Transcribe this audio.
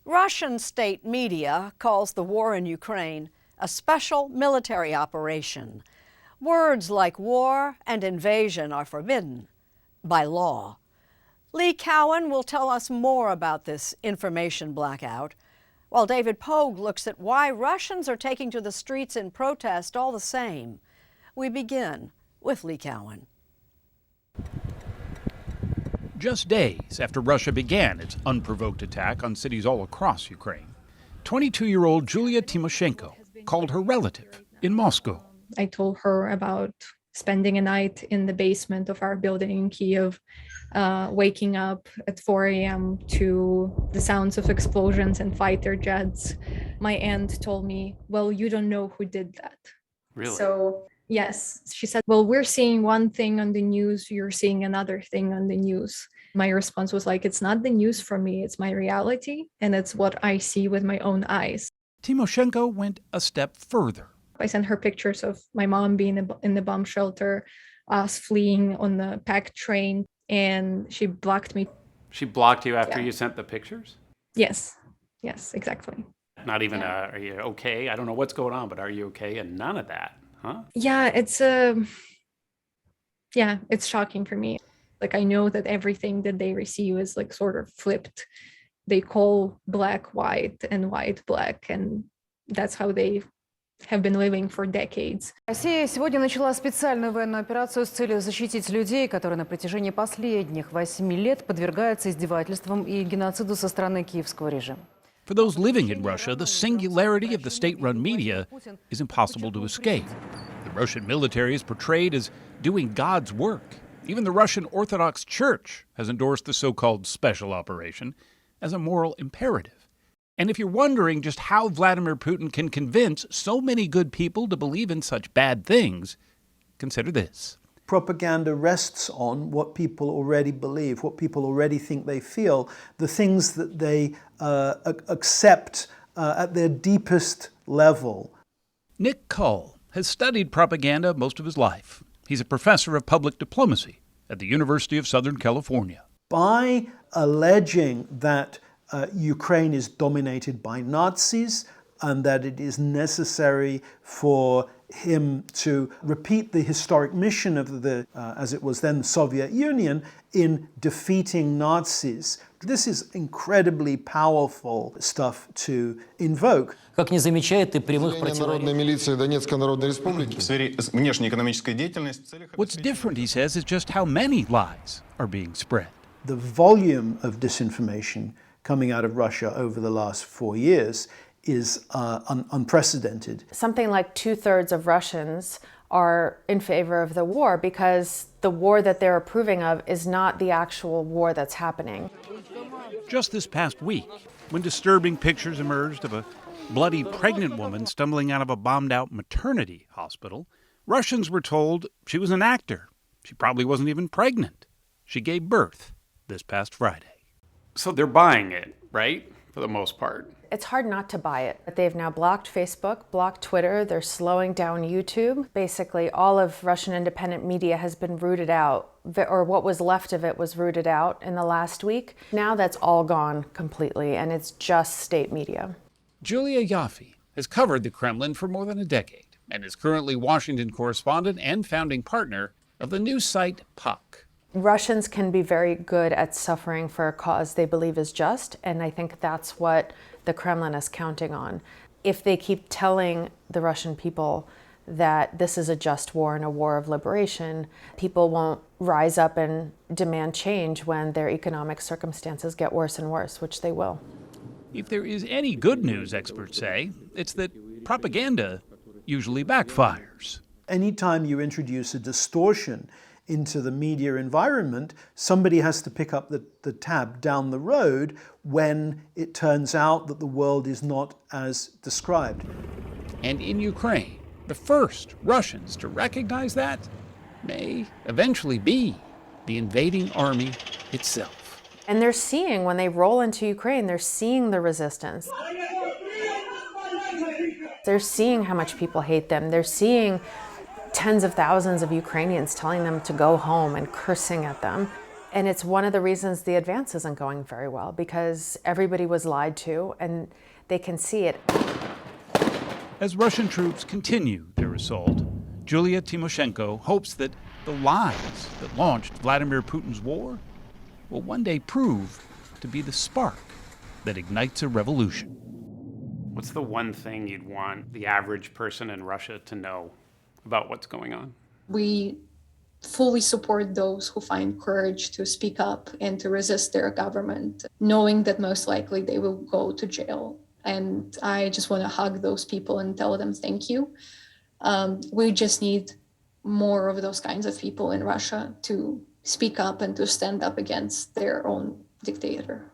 Russian state media calls the war in Ukraine a special military operation. Words like war and invasion are forbidden by law. Lee Cowan will tell us more about this information blackout, while David Pogue looks at why Russians are taking to the streets in protest all the same. We begin with Lee Cowan. Just days after Russia began its unprovoked attack on cities all across Ukraine, 22-year-old Julia Tymoshenko called her relative in Moscow. I told her about spending a night in the basement of our building in Kiev, waking up at 4 a.m. to the sounds of explosions and fighter jets. My aunt told me, well, you don't know who did that. Really? So, yes. She said, well, we're seeing one thing on the news, you're seeing another thing on the news. My response was like, it's not the news for me, it's my reality, and it's what I see with my own eyes. Tymoshenko went a step further. I sent her pictures of my mom being in the bomb shelter, us fleeing on the packed train, and she blocked me. She blocked you after you sent the pictures? Yes, exactly. Not even are you okay? I don't know what's going on, but are you okay? And none of that, huh? Yeah, it's shocking for me. Like, I know that everything that they receive is like sort of flipped. They call black white and white black, and that's how they have been living for decades. Россия сегодня начала специальную военную операцию с целью защитить людей, которые на протяжении последних 8 лет подвергаются издевательствам и геноциду со стороны киевского режима. For those living in Russia, the singularity of the state-run media is impossible to escape. The Russian military is portrayed as doing God's work. Even the Russian Orthodox Church has endorsed the so-called special operation as a moral imperative. And if you're wondering just how Vladimir Putin can convince so many good people to believe in such bad things, consider this. Propaganda rests on what people already believe, what people already think they feel, the things that they accept at their deepest level. Nick Cull has studied propaganda most of his life. He's a professor of public diplomacy at the University of Southern California. By alleging that Ukraine is dominated by Nazis and that it is necessary for him to repeat the historic mission of the, as it was then, Soviet Union in defeating Nazis. This is incredibly powerful stuff to invoke. Как не замечает и прямых Народной милиции Донецкой Народной Республики в сфере внешнеэкономической деятельности. What's different, he says, is just how many lies are being spread. The volume of disinformation coming out of Russia over the last 4 years is unprecedented. Something like 2/3 of Russians are in favor of the war because the war that they're approving of is not the actual war that's happening. Just this past week, when disturbing pictures emerged of a bloody pregnant woman stumbling out of a bombed-out maternity hospital, Russians were told she was an actor. She probably wasn't even pregnant. She gave birth this past Friday. So they're buying it, right? For the most part. It's hard not to buy it. They've now blocked Facebook, blocked Twitter, they're slowing down YouTube. Basically, all of Russian independent media has been rooted out, or what was left of it was rooted out in the last week. Now that's all gone completely, and it's just state media. Julia Yaffe has covered the Kremlin for more than a decade and is currently Washington correspondent and founding partner of the news site Puck. Russians can be very good at suffering for a cause they believe is just, and I think that's what the Kremlin is counting on. If they keep telling the Russian people that this is a just war and a war of liberation, people won't rise up and demand change when their economic circumstances get worse and worse, which they will. If there is any good news, experts say, it's that propaganda usually backfires. Anytime you introduce a distortion into the media environment, somebody has to pick up the tab down the road when it turns out that the world is not as described. And in Ukraine, the first Russians to recognize that may eventually be the invading army itself. And they're seeing, when they roll into Ukraine, they're seeing the resistance. They're seeing how much people hate them. They're seeing tens of thousands of Ukrainians telling them to go home and cursing at them. And it's one of the reasons the advance isn't going very well, because everybody was lied to and they can see it. As Russian troops continue their assault, Julia Timoshenko hopes that the lies that launched Vladimir Putin's war will one day prove to be the spark that ignites a revolution. What's the one thing you'd want the average person in Russia to know about what's going on? We fully support those who find courage to speak up and to resist their government, knowing that most likely they will go to jail. And I just want to hug those people and tell them thank you. We just need more of those kinds of people in Russia to speak up and to stand up against their own dictator.